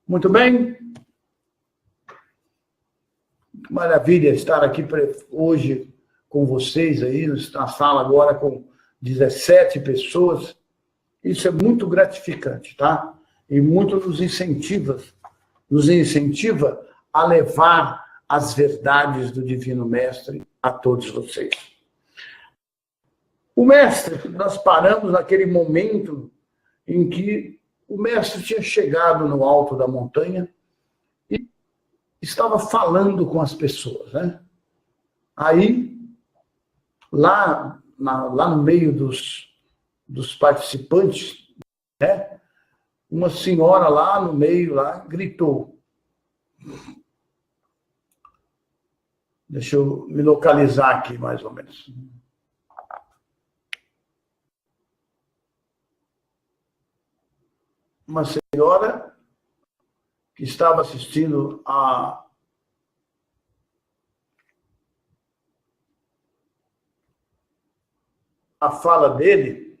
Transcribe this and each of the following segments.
Muito bem. Maravilha estar aqui hoje com vocês aí, na sala agora com 17 pessoas. Isso é muito gratificante, tá? E muito nos incentiva a levar as verdades do Divino Mestre a todos vocês. O Mestre, nós paramos naquele momento em que o Mestre tinha chegado no alto da montanha e estava falando com as pessoas, né? Aí, lá no meio dos participantes, né? Uma senhora lá no meio lá gritou. Deixa eu me localizar aqui, mais ou menos. Uma senhora que estava assistindo a fala dele.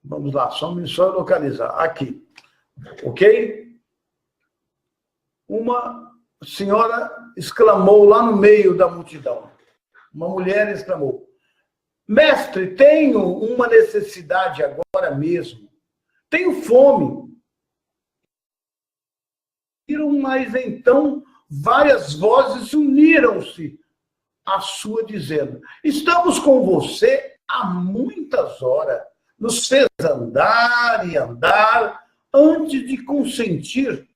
Vamos lá, só localizar. Aqui. Ok? Uma senhora exclamou lá no meio da multidão. Uma mulher exclamou: Mestre, tenho uma necessidade agora mesmo. Tenho fome. Mas então várias vozes uniram-se à sua, dizendo: Estamos com você há muitas horas. Nos fez andar e andar antes de consentir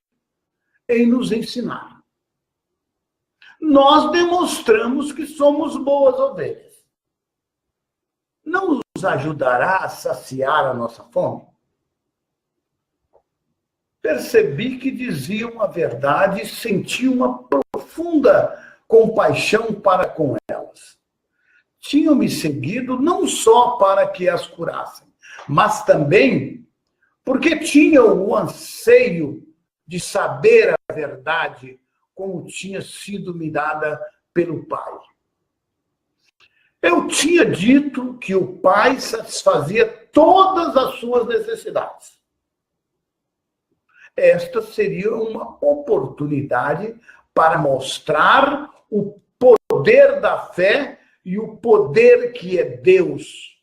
em nos ensinar. Nós demonstramos que somos boas ovelhas. Não nos ajudará a saciar a nossa fome? Percebi que diziam a verdade e senti uma profunda compaixão para com elas. Tinham me seguido não só para que as curassem, mas também porque tinham o anseio de saber a verdade como tinha sido me dada pelo Pai. Eu tinha dito que o Pai satisfazia todas as suas necessidades. Esta seria uma oportunidade para mostrar o poder da fé e o poder que é Deus.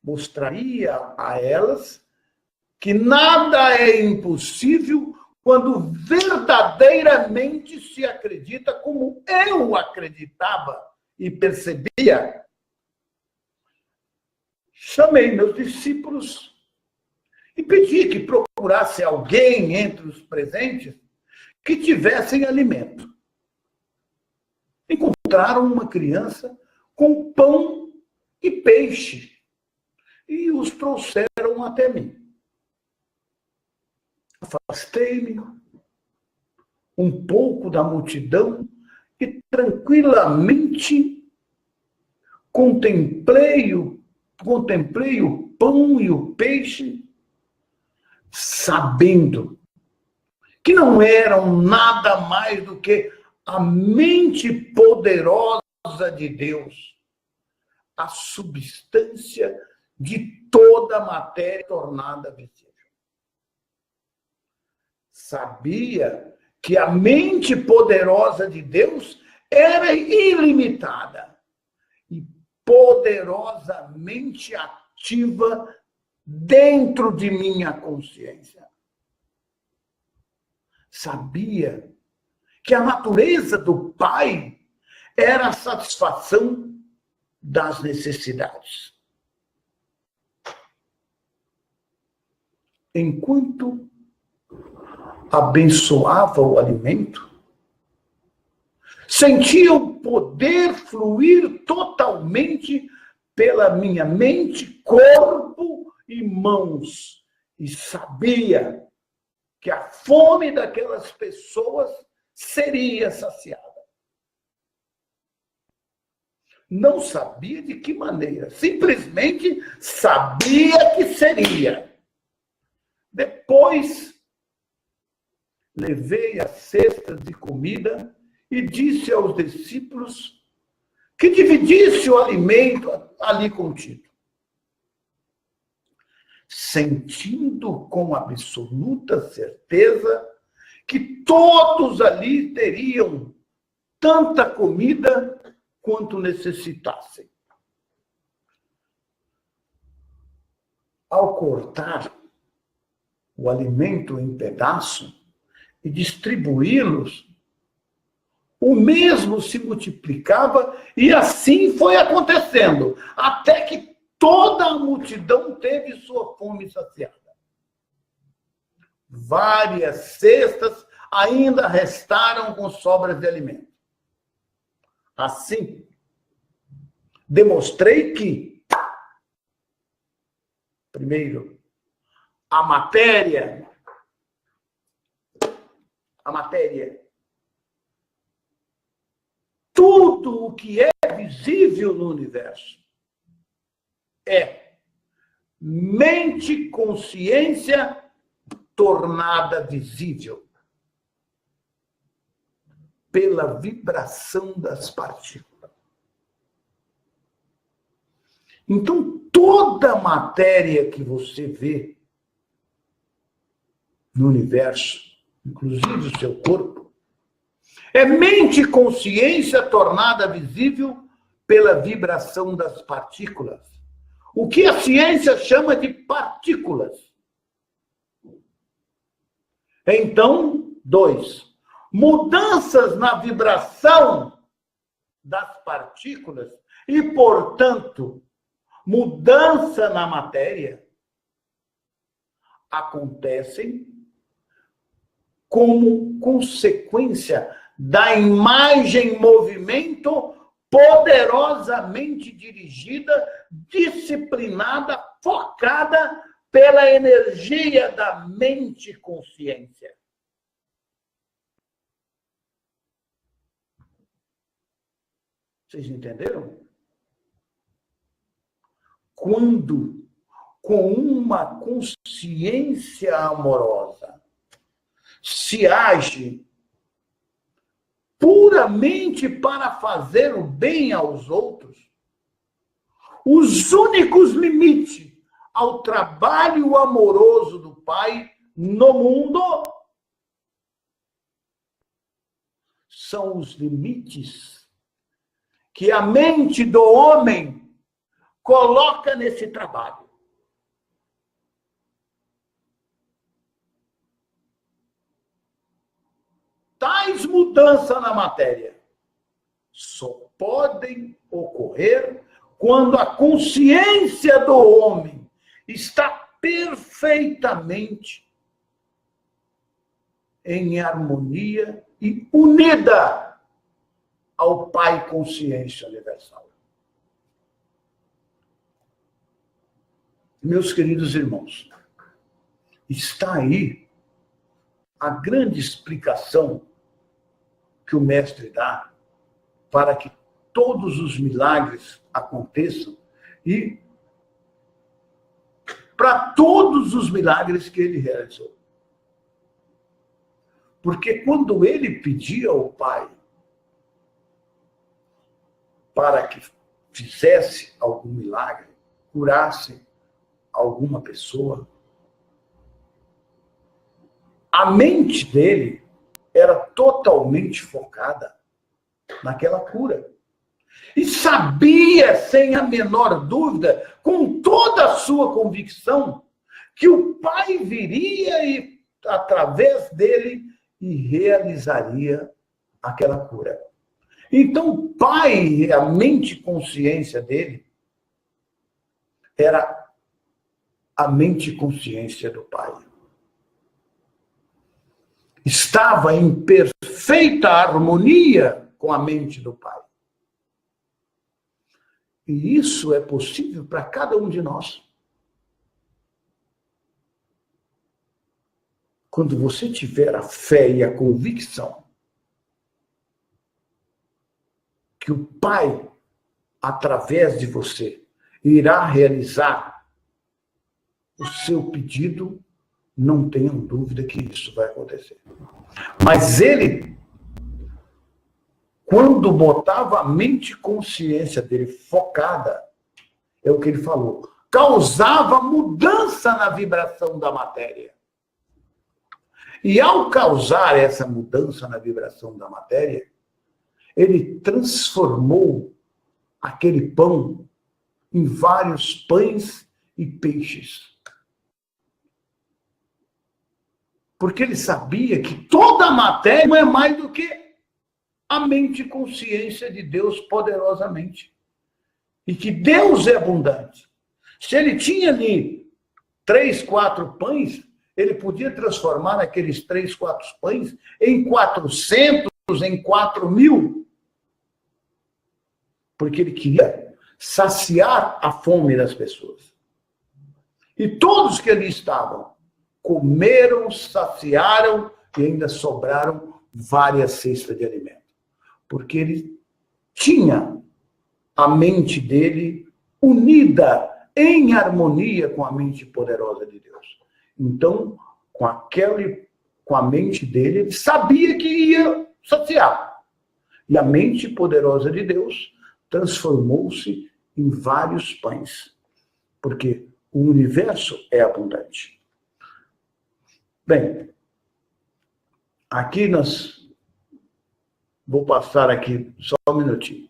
Mostraria a elas que nada é impossível quando verdadeiramente se acredita como eu acreditava e percebia. Chamei meus discípulos e pedi que procurasse alguém entre os presentes que tivessem alimento. Encontraram uma criança com pão e peixe e os trouxeram até mim. Afastei-me um pouco da multidão e tranquilamente contemplei o pão e o peixe, sabendo que não eram nada mais do que a mente poderosa de Deus, a substância de toda a matéria tornada visível. Sabia que a mente poderosa de Deus era ilimitada e poderosamente ativa dentro de minha consciência. Sabia que a natureza do Pai era a satisfação das necessidades. Enquanto abençoava o alimento, sentia o poder fluir totalmente pela minha mente, corpo e mãos, e sabia que a fome daquelas pessoas seria saciada. Não sabia de que maneira, simplesmente sabia que seria. Depois, levei as cestas de comida e disse aos discípulos que dividisse o alimento ali contido, sentindo com absoluta certeza que todos ali teriam tanta comida quanto necessitassem. Ao cortar o alimento em pedaços e distribuí-los, o mesmo se multiplicava e assim foi acontecendo, até que toda a multidão teve sua fome saciada. Várias cestas ainda restaram com sobras de alimento. Assim, demonstrei que, primeiro, a matéria, tudo o que é visível no universo é mente, consciência tornada visível pela vibração das partículas. Então, toda matéria que você vê no universo, inclusive o seu corpo, é mente e consciência tornada visível pela vibração das partículas. O que a ciência chama de partículas. Então, 2. Mudanças na vibração das partículas e, portanto, mudança na matéria acontecem como consequência da imagem em movimento poderosamente dirigida, disciplinada, focada pela energia da mente-consciência. Vocês entenderam? Quando, com uma consciência amorosa, se age puramente para fazer o bem aos outros, os únicos limites ao trabalho amoroso do Pai no mundo são os limites que a mente do homem coloca nesse trabalho. Tais mudanças na matéria só podem ocorrer quando a consciência do homem está perfeitamente em harmonia e unida ao Pai Consciência Universal. Meus queridos irmãos, está aí a grande explicação que o Mestre dá para que todos os milagres aconteçam e para todos os milagres que ele realizou. Porque quando ele pedia ao Pai para que fizesse algum milagre, curasse alguma pessoa, a mente dele era totalmente focada naquela cura. E sabia, sem a menor dúvida, com toda a sua convicção, que o Pai viria e, através dele, e realizaria aquela cura. Então, o Pai, a mente e consciência dele, era a mente e consciência do Pai. Estava em perfeita harmonia com a mente do Pai. E isso é possível para cada um de nós. Quando você tiver a fé e a convicção que o Pai, através de você, irá realizar o seu pedido, não tenham dúvida que isso vai acontecer. Mas ele quando botava a mente e consciência dele focada, é o que ele falou, causava mudança na vibração da matéria. E ao causar essa mudança na vibração da matéria, ele transformou aquele pão em vários pães e peixes. Porque ele sabia que toda a matéria não é mais do que a mente e consciência de Deus poderosamente. E que Deus é abundante. Se ele tinha ali 3, 4 pães, ele podia transformar aqueles 3, 4 pães em 400, em 4.000. Porque ele queria saciar a fome das pessoas. E todos que ali estavam comeram, saciaram e ainda sobraram várias cestas de alimento. Porque ele tinha a mente dele unida em harmonia com a mente poderosa de Deus. Então, com a mente dele, ele sabia que ia saciar. E a mente poderosa de Deus transformou-se em vários pães. Porque o universo é abundante. Bem, aqui vou passar aqui só um minutinho.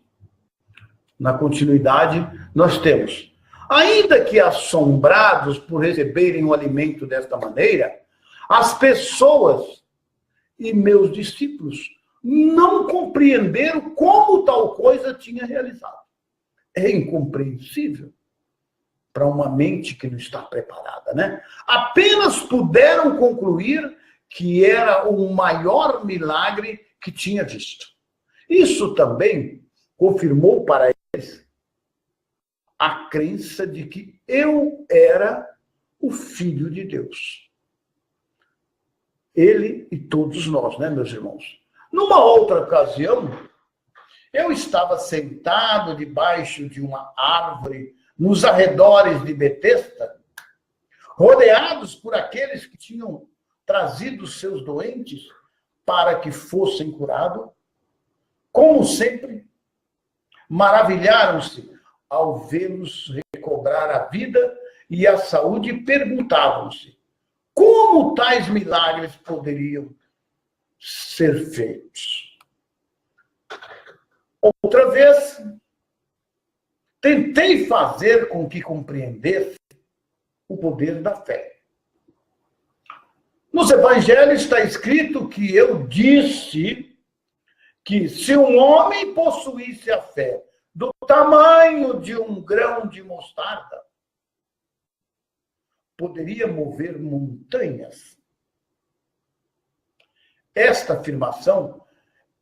Na continuidade, nós temos, ainda que assombrados por receberem o alimento desta maneira, as pessoas e meus discípulos não compreenderam como tal coisa tinha realizado. É incompreensível para uma mente que não está preparada, né? Apenas puderam concluir que era o maior milagre que tinha visto. Isso também confirmou para eles a crença de que eu era o Filho de Deus. Ele e todos nós, né, meus irmãos? Numa outra ocasião, eu estava sentado debaixo de uma árvore nos arredores de Betesda, rodeados por aqueles que tinham trazido seus doentes para que fossem curados. Como sempre, maravilharam-se ao vê-los recobrar a vida e a saúde e perguntavam-se como tais milagres poderiam ser feitos. Outra vez, tentei fazer com que compreendesse o poder da fé. Nos evangelhos está escrito que eu disse que se um homem possuísse a fé do tamanho de um grão de mostarda, poderia mover montanhas. Esta afirmação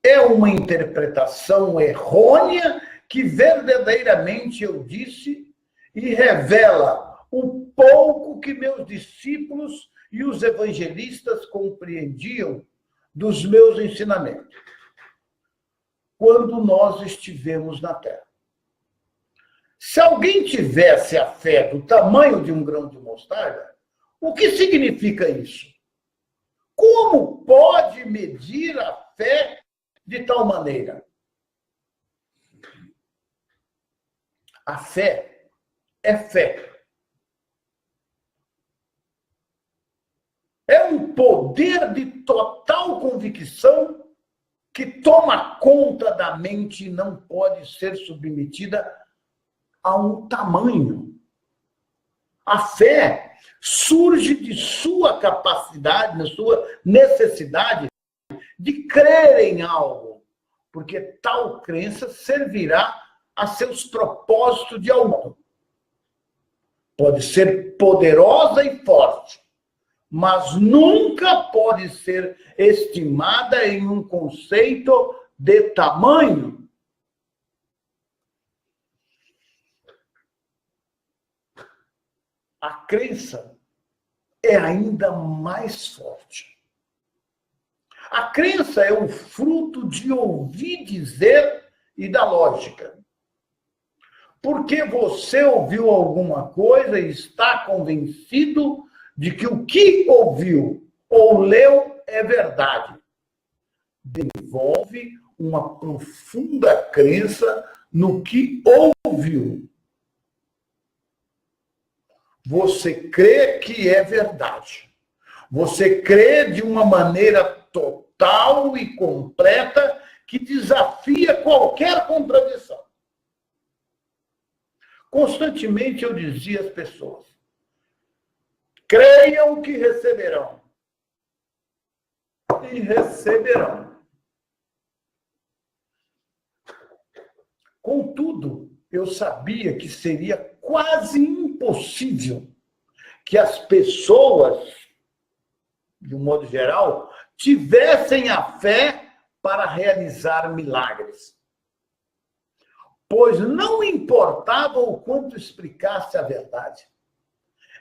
é uma interpretação errônea que verdadeiramente eu disse e revela o pouco que meus discípulos e os evangelistas compreendiam dos meus ensinamentos quando nós estivemos na Terra. Se alguém tivesse a fé do tamanho de um grão de mostarda, o que significa isso? Como pode medir a fé de tal maneira? A fé é fé. É um poder de total convicção que toma conta da mente e não pode ser submetida a um tamanho. A fé surge de sua capacidade, da sua necessidade de crer em algo, porque tal crença servirá a seus propósitos de algo. Pode ser poderosa e forte, mas nunca pode ser estimada em um conceito de tamanho. A crença é ainda mais forte. A crença é o fruto de ouvir dizer e da lógica. Porque você ouviu alguma coisa e está convencido de que o que ouviu ou leu é verdade. Desenvolve uma profunda crença no que ouviu. Você crê que é verdade. Você crê de uma maneira total e completa que desafia qualquer contradição. Constantemente eu dizia às pessoas: creiam que receberão. E receberão. Contudo, eu sabia que seria quase impossível que as pessoas, de um modo geral, tivessem a fé para realizar milagres. Pois não importava o quanto explicasse a verdade,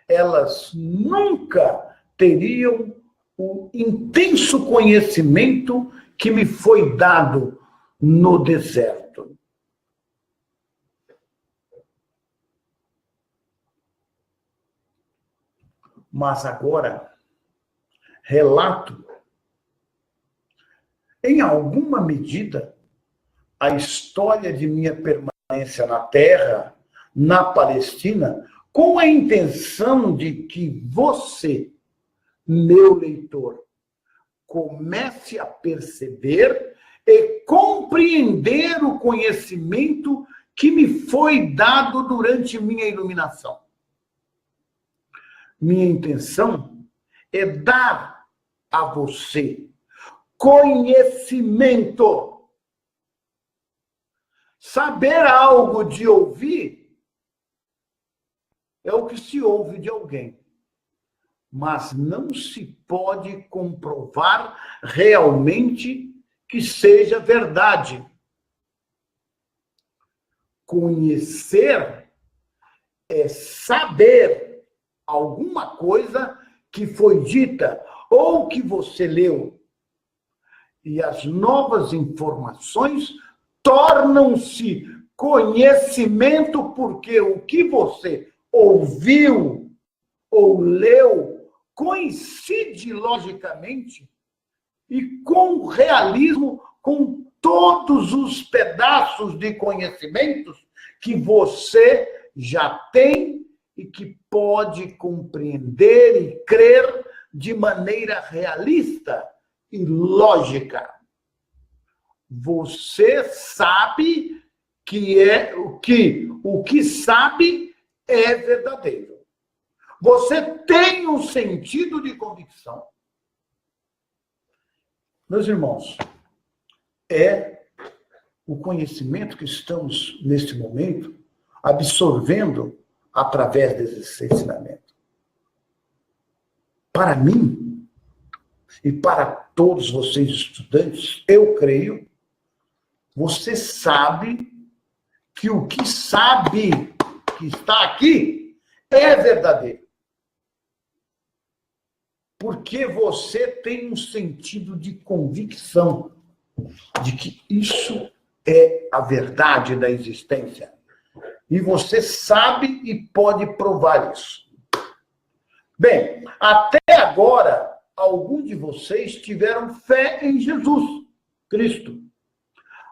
elas nunca teriam o intenso conhecimento que me foi dado no deserto. Mas agora, relato, em alguma medida, a história de minha permanência na terra, na Palestina, com a intenção de que você, meu leitor, comece a perceber e compreender o conhecimento que me foi dado durante minha iluminação. Minha intenção é dar a você conhecimento. Saber algo de ouvir é o que se ouve de alguém, mas não se pode comprovar realmente que seja verdade. Conhecer é saber alguma coisa que foi dita ou que você leu. E as novas informações tornam-se conhecimento porque o que você ouviu ou leu coincide logicamente e com realismo com todos os pedaços de conhecimentos que você já tem e que pode compreender e crer de maneira realista e lógica. Você sabe que o que sabe é verdadeiro. Você tem um sentido de convicção. Meus irmãos, é o conhecimento que estamos, neste momento, absorvendo através desse ensinamento. Para mim, e para todos vocês estudantes, eu creio, você sabe que o que sabe, que está aqui, é verdadeiro. Porque você tem um sentido de convicção de que isso é a verdade da existência. E você sabe e pode provar isso. Bem, até agora, alguns de vocês tiveram fé em Jesus Cristo,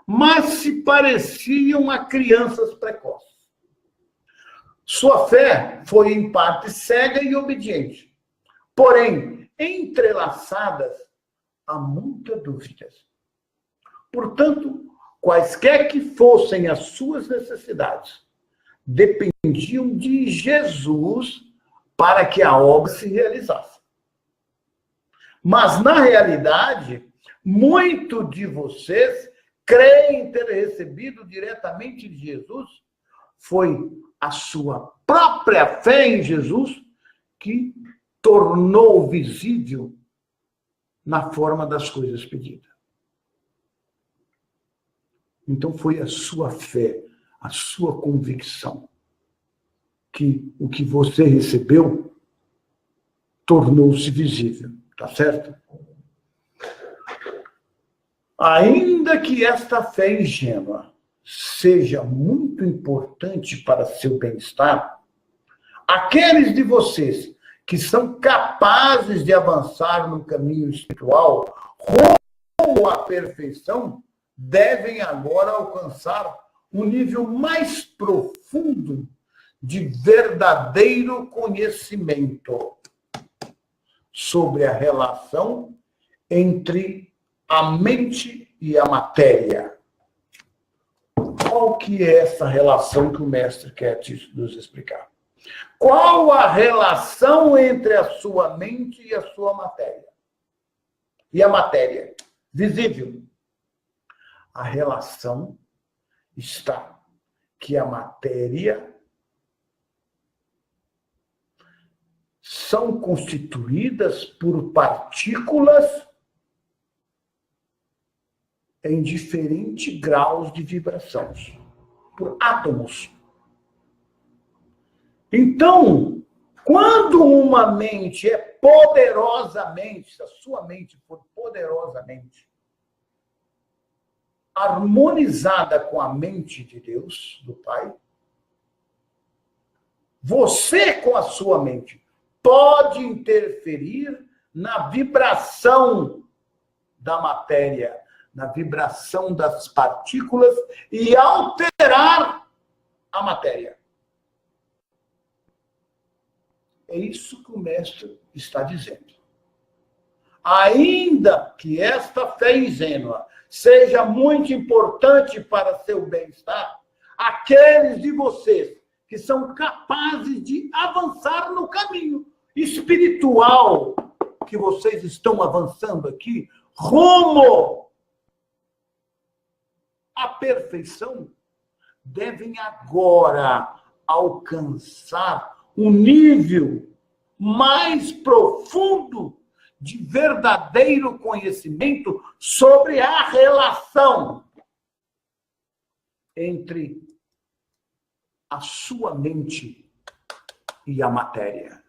mas se pareciam a crianças precoces. Sua fé foi, em parte, cega e obediente, porém, entrelaçadas a muitas dúvidas. Portanto, quaisquer que fossem as suas necessidades, dependiam de Jesus para que a obra se realizasse. Mas, na realidade, muitos de vocês creem ter recebido diretamente de Jesus. Foi a sua própria fé em Jesus que tornou visível na forma das coisas pedidas. Então, foi a sua fé, a sua convicção, que o que você recebeu tornou-se visível, tá certo? Ainda que esta fé ingênua seja muito importante para seu bem-estar, aqueles de vocês que são capazes de avançar no caminho espiritual rumo à perfeição devem agora alcançar um nível mais profundo de verdadeiro conhecimento sobre a relação entre a mente e a matéria. Qual que é essa relação que o mestre quer nos explicar? Qual a relação entre a sua mente e a sua matéria? E a matéria visível? A relação está que a matéria são constituídas por partículas em diferentes graus de vibração, por átomos. Então, quando uma mente é poderosamente, se a sua mente for poderosamente harmonizada com a mente de Deus, do Pai, você com a sua mente pode interferir na vibração da matéria, na vibração das partículas e alterar a matéria. É isso que o mestre está dizendo. Ainda que esta fé ingênua seja muito importante para seu bem-estar, aqueles de vocês que são capazes de avançar no caminho espiritual que vocês estão avançando aqui, rumo à perfeição, devem agora alcançar um nível mais profundo de verdadeiro conhecimento sobre a relação entre a sua mente e a matéria.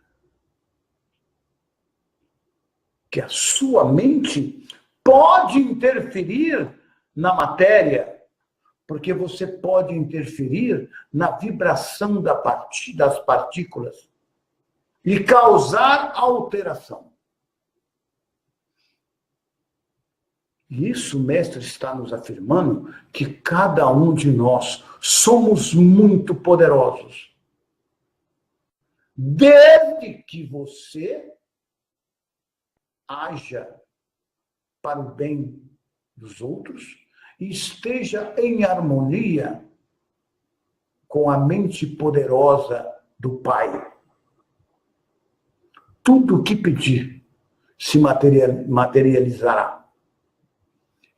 Que a sua mente pode interferir na matéria, porque você pode interferir na vibração das partículas e causar alteração. E isso o mestre está nos afirmando que cada um de nós somos muito poderosos. Desde que você haja para o bem dos outros e esteja em harmonia com a mente poderosa do Pai. Tudo o que pedir se materializará.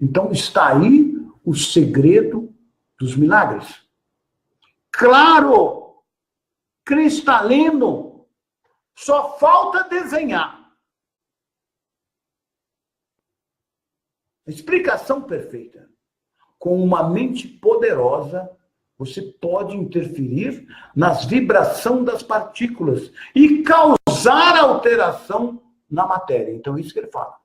Então está aí o segredo dos milagres. Claro, cristalino, só falta desenhar. Explicação perfeita. Com uma mente poderosa, você pode interferir nas vibrações das partículas e causar alteração na matéria. Então, isso que ele fala.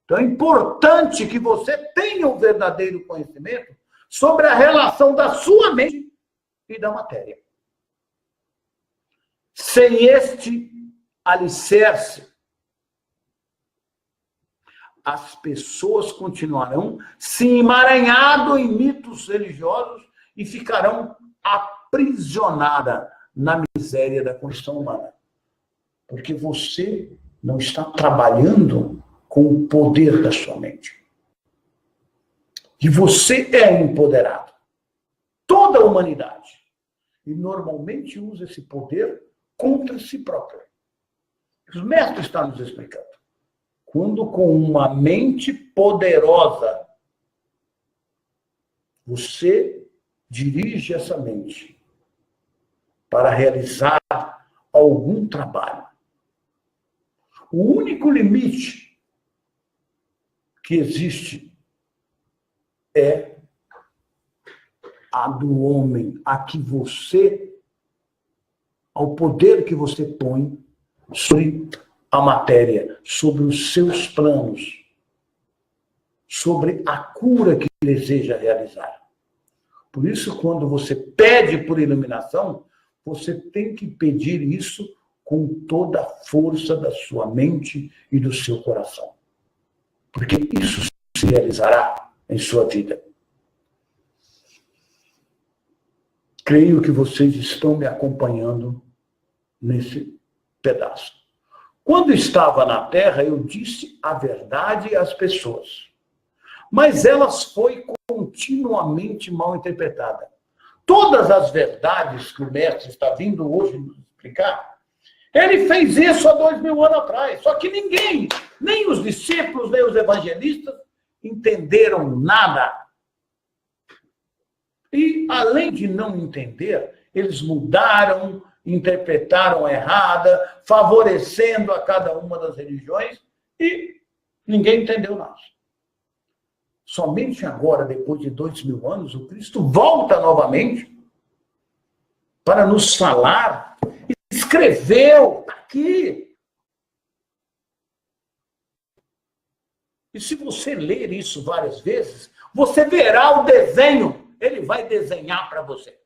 Então, é importante que você tenha o verdadeiro conhecimento sobre a relação da sua mente e da matéria. Sem este alicerce, as pessoas continuarão se emaranhando em mitos religiosos e ficarão aprisionadas na miséria da condição humana. Porque você não está trabalhando com o poder da sua mente. E você é empoderado. Toda a humanidade. E normalmente usa esse poder contra si próprio. Os mestres estão nos explicando. Quando com uma mente poderosa, você dirige essa mente para realizar algum trabalho. O único limite que existe é a do homem, ao poder que você põe sobre a matéria, sobre os seus planos, sobre a cura que deseja realizar. Por isso, quando você pede por iluminação, você tem que pedir isso com toda a força da sua mente e do seu coração. Porque isso se realizará. em sua vida. Creio que vocês estão me acompanhando nesse pedaço. Quando estava na terra, eu disse a verdade às pessoas, mas elas foi continuamente mal interpretada. Todas as verdades que o mestre está vindo hoje nos explicar, ele fez isso há 2000 anos atrás. Só que ninguém, nem os discípulos, nem os evangelistas, entenderam nada. E, além de não entender, eles mudaram, interpretaram errada, favorecendo a cada uma das religiões, e ninguém entendeu nada. Somente agora, depois de 2000 anos, o Cristo volta novamente para nos falar. Escreveu aqui. E se você ler isso várias vezes, você verá o desenho. Ele vai desenhar para você.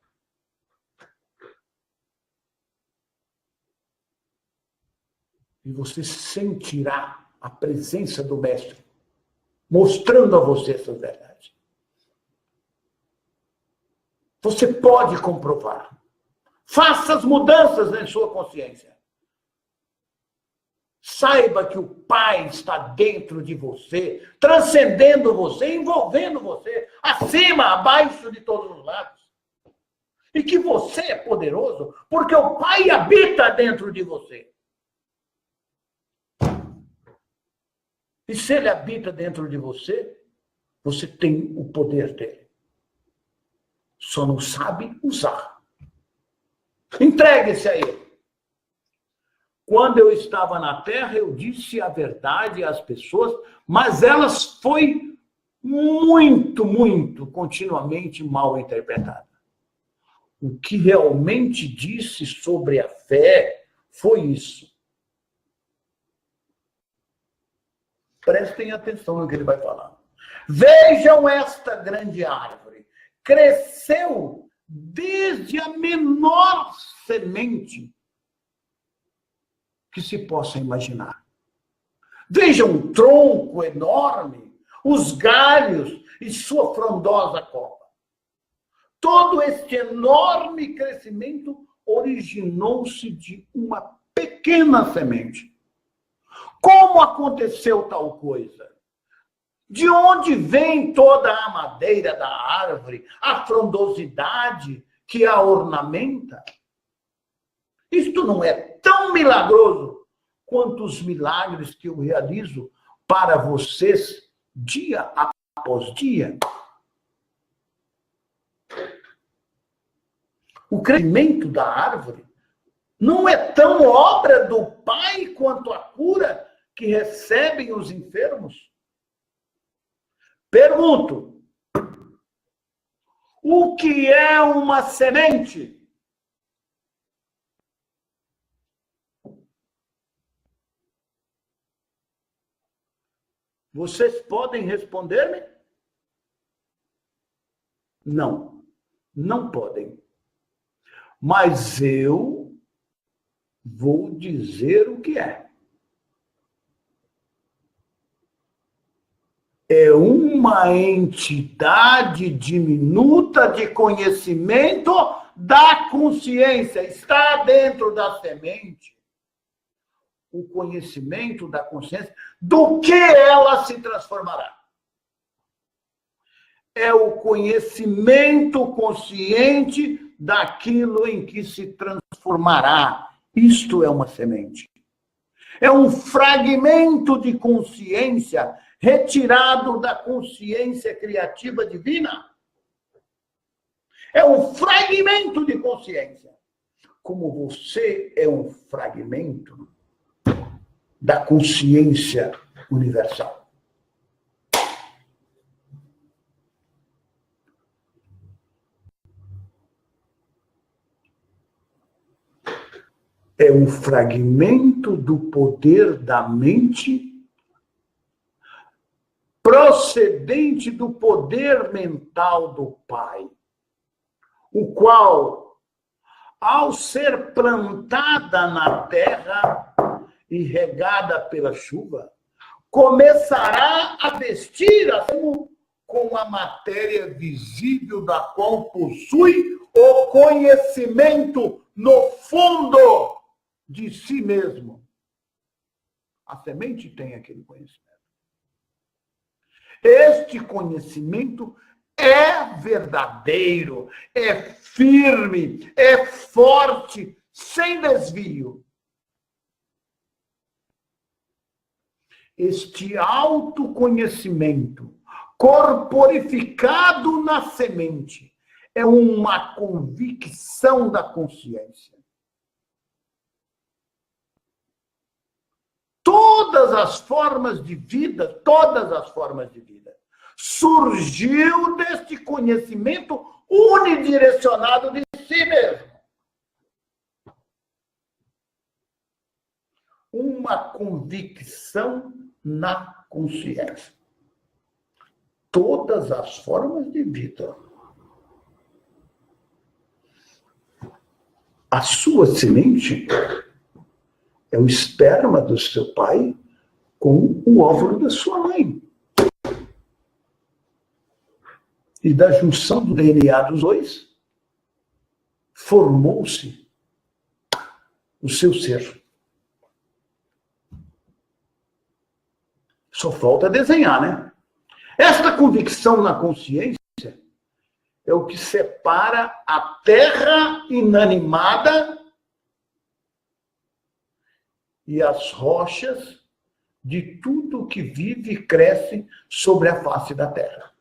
E você sentirá a presença do Mestre, mostrando a você essas verdades. Você pode comprovar. Faça as mudanças em sua consciência. Saiba que o Pai está dentro de você, transcendendo você, envolvendo você, acima, abaixo de todos os lados. E que você é poderoso, porque o Pai habita dentro de você. E se ele habita dentro de você, você tem o poder dele. Só não sabe usar. Entregue-se a ele. Quando eu estava na terra, eu disse a verdade às pessoas, mas elas foi muito, continuamente mal interpretada. O que realmente disse sobre a fé foi isso. Prestem atenção no que ele vai falar. Vejam esta grande árvore. Cresceu desde a menor semente que se possa imaginar. Vejam o tronco enorme, os galhos e sua frondosa copa. Todo este enorme crescimento originou-se de uma pequena semente. Como aconteceu tal coisa? De onde vem toda a madeira da árvore, a frondosidade que a ornamenta? Isto não é tão milagroso quanto os milagres que eu realizo para vocês dia após dia. O crescimento da árvore não é tão obra do Pai quanto a cura que recebem os enfermos? Pergunto, o que é uma semente? Vocês podem responder-me? Não, não podem. Mas eu vou dizer o que é. É uma entidade diminuta de conhecimento da consciência. Está dentro da semente o conhecimento da consciência do que ela se transformará. É o conhecimento consciente daquilo em que se transformará. Isto é uma semente. É um fragmento de consciência retirado da consciência criativa divina. É um fragmento de consciência. Como você é um fragmento da consciência universal. É um fragmento do poder da mente procedente do poder mental do Pai, o qual, ao ser plantada na terra e regada pela chuva, começará a vestir com a matéria visível da qual possui o conhecimento no fundo de si mesmo. A semente tem aquele conhecimento. Este conhecimento é verdadeiro, é firme, é forte, sem desvio. Este autoconhecimento corporificado na semente é uma convicção da consciência. Todas as formas de vida, surgiu deste conhecimento unidirecionado de si mesmo. Uma convicção na consciência. Todas as formas de vida. A sua semente é o esperma do seu pai com o óvulo da sua mãe. E da junção do DNA dos dois, formou-se o seu ser. Só falta desenhar, né? Esta convicção na consciência é o que separa a terra inanimada e as rochas de tudo que vive e cresce sobre a face da terra.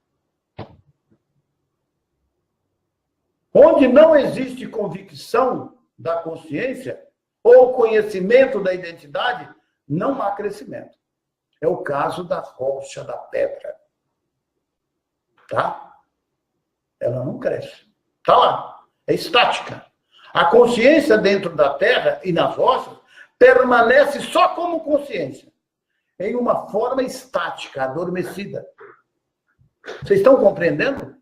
Onde não existe convicção da consciência ou conhecimento da identidade, não há crescimento. É o caso da rocha, da pedra. Tá? Ela não cresce. Está lá. É estática. A consciência dentro da terra e nas rochas permanece só como consciência, em uma forma estática, adormecida. Vocês estão compreendendo?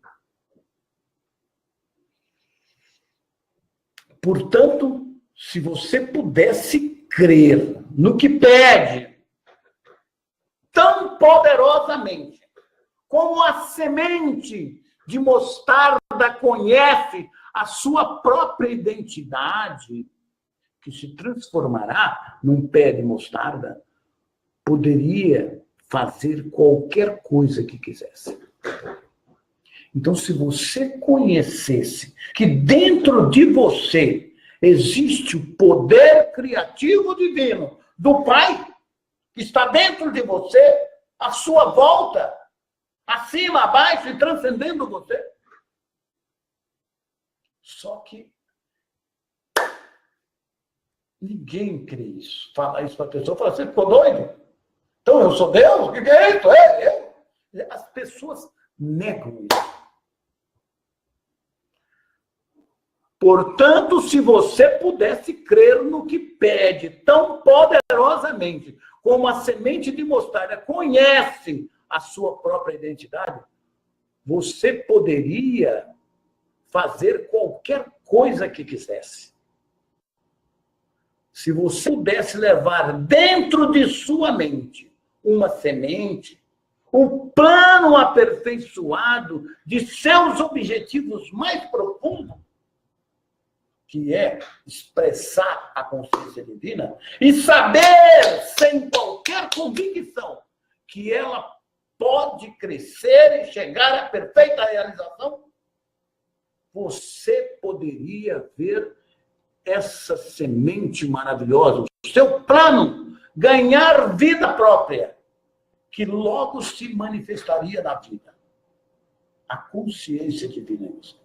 Portanto, se você pudesse crer no que pede tão poderosamente como a semente de mostarda conhece a sua própria identidade, que se transformará num pé de mostarda, poderia fazer qualquer coisa que quisesse. Então, se você conhecesse que dentro de você existe o poder criativo divino do Pai, que está dentro de você, à sua volta, acima, abaixo e transcendendo você. Só que ninguém crê isso. Fala isso para a pessoa, fala, você ficou doido? Então eu sou Deus? O que é isso? Eu. As pessoas negam isso. Portanto, se você pudesse crer no que pede tão poderosamente como a semente de mostarda conhece a sua própria identidade, você poderia fazer qualquer coisa que quisesse. Se você pudesse levar dentro de sua mente uma semente, o plano aperfeiçoado de seus objetivos mais profundos, que é expressar a consciência divina, e saber, sem qualquer convicção, que ela pode crescer e chegar à perfeita realização, você poderia ver essa semente maravilhosa, o seu plano, ganhar vida própria, que logo se manifestaria na vida. A consciência divina em você.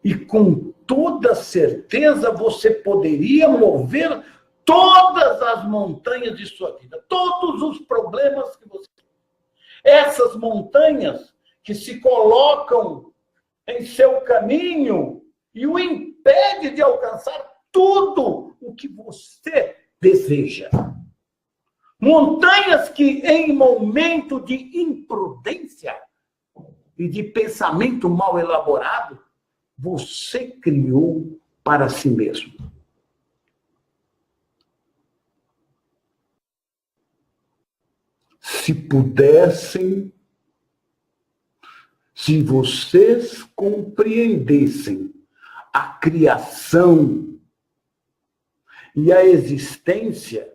E com toda certeza você poderia mover todas as montanhas de sua vida, todos os problemas que você tem. Essas montanhas que se colocam em seu caminho e o impede de alcançar tudo o que você deseja. Montanhas que, em momento de imprudência e de pensamento mal elaborado, você criou para si mesmo. se pudessem, se vocês compreendessem a criação e a existência,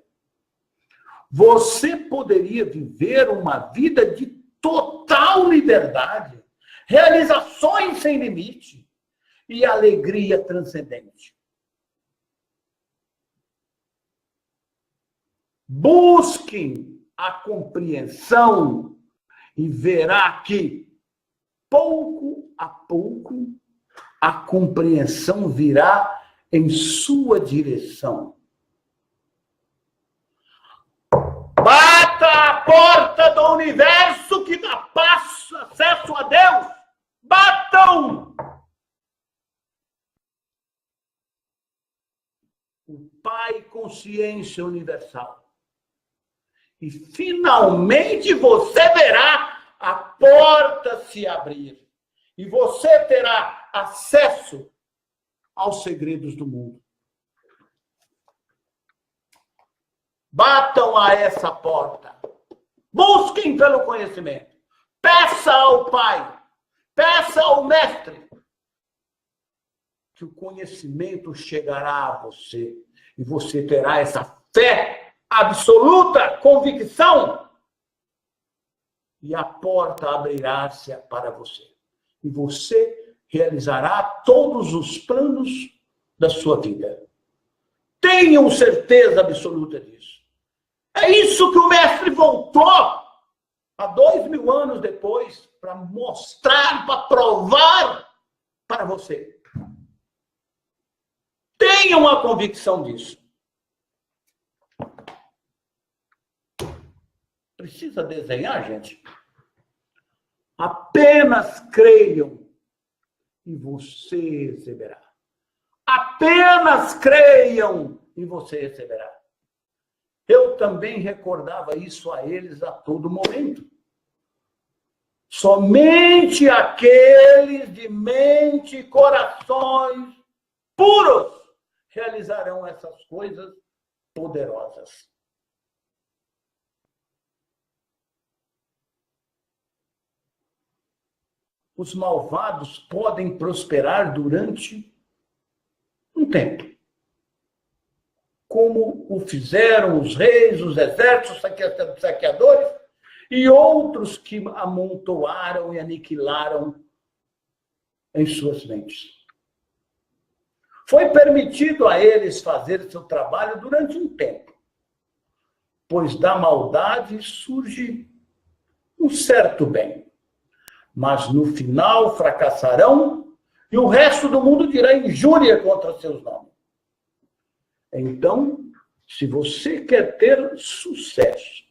você poderia viver uma vida de total liberdade, realizações sem limite e alegria transcendente. Busquem a compreensão e verá que, pouco a pouco, a compreensão virá em sua direção. Bata a porta do universo que dá passo, acesso a Deus. Batam! O Pai Consciência Universal. E finalmente você verá a porta se abrir. E você terá acesso aos segredos do mundo. Batam a essa porta. Busquem pelo conhecimento. Peça ao Pai. Peça ao Mestre. Que o conhecimento chegará a você. E você terá essa fé absoluta, convicção. E a porta abrirá-se para você. E você realizará todos os planos da sua vida. Tenham certeza absoluta disso. É isso que o Mestre voltou há 2000 anos depois para mostrar, para provar para você. Tenham a convicção disso. Precisa desenhar, gente? Apenas creiam e você receberá. Apenas creiam e você receberá. Eu também recordava isso a eles a todo momento. Somente aqueles de mente e corações puros realizarão essas coisas poderosas. Os malvados podem prosperar durante um tempo. Como o fizeram os reis, os exércitos, saqueadores e outros que amontoaram e aniquilaram em suas mentes. Foi permitido a eles fazer seu trabalho durante um tempo, pois da maldade surge um certo bem. Mas no final fracassarão e o resto do mundo dirá injúria contra seus nomes. Então, se você quer ter sucesso,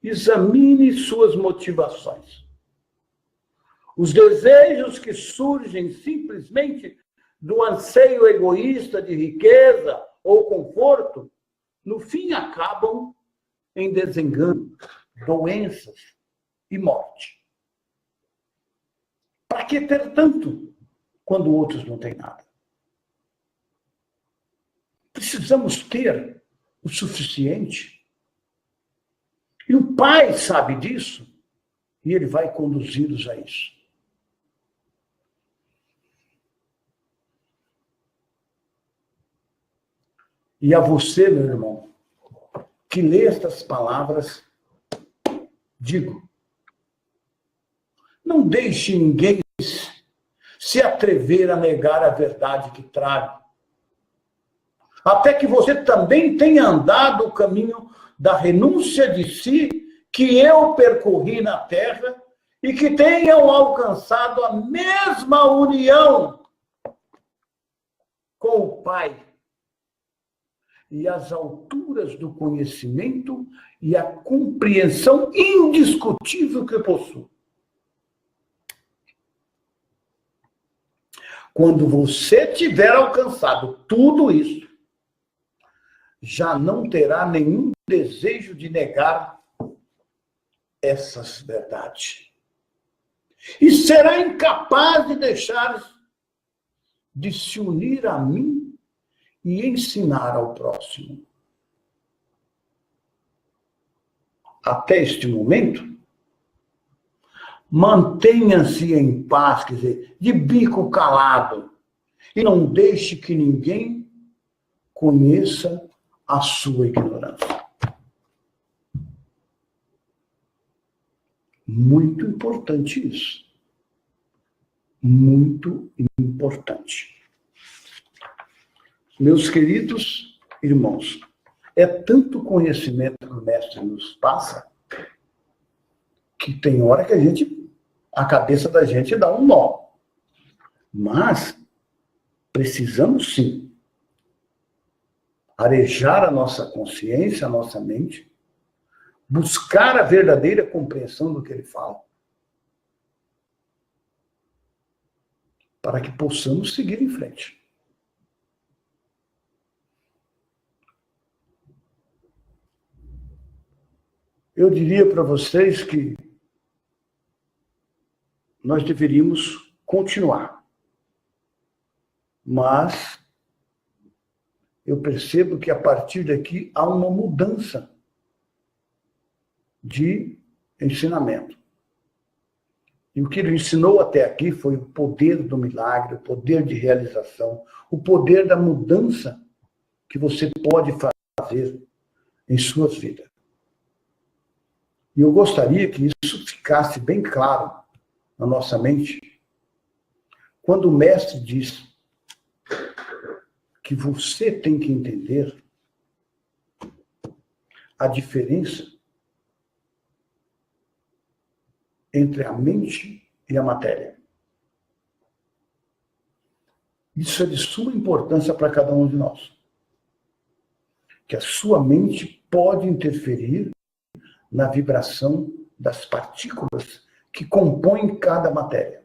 examine suas motivações. Os desejos que surgem simplesmente do anseio egoísta de riqueza ou conforto, no fim acabam em desengano, doenças e morte. Para que ter tanto quando outros não têm nada? Precisamos ter o suficiente. E o Pai sabe disso e ele vai conduzi-los a isso. E a você, meu irmão, que lê estas palavras, digo, não deixe ninguém se atrever a negar a verdade que trago. Até que você também tenha andado o caminho da renúncia de si que eu percorri na terra e que tenham alcançado a mesma união com o Pai e as alturas do conhecimento e a compreensão indiscutível que possuo. Quando você tiver alcançado tudo isso, já não terá nenhum desejo de negar essas verdades. E será incapaz de deixar de se unir a mim e ensinar ao próximo. até este momento, mantenha-se em paz, quer dizer, de bico calado, e não deixe que ninguém conheça a sua ignorância. Muito importante isso. Muito importante. Meus queridos irmãos, é tanto conhecimento que o mestre nos passa que tem hora que a cabeça da gente dá um nó. Mas precisamos sim arejar a nossa consciência, a nossa mente, buscar a verdadeira compreensão do que ele fala, para que possamos seguir em frente. Eu diria para vocês que nós deveríamos continuar. Mas eu percebo que a partir daqui há uma mudança de ensinamento. E o que ele ensinou até aqui foi o poder do milagre, o poder de realização, o poder da mudança que você pode fazer em suas vidas. E eu gostaria que isso ficasse bem claro na nossa mente, quando o mestre diz que você tem que entender a diferença entre a mente e a matéria. Isso é de suma importância para cada um de nós. Que a sua mente pode interferir na vibração das partículas que compõem cada matéria.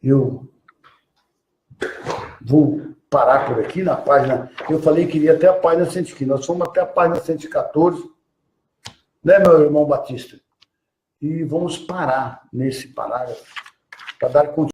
Eu vou parar por aqui na página. Eu falei que iria até a página 115. Nós fomos até a página 114, né, meu irmão Batista? E vamos parar nesse parágrafo para dar continuidade.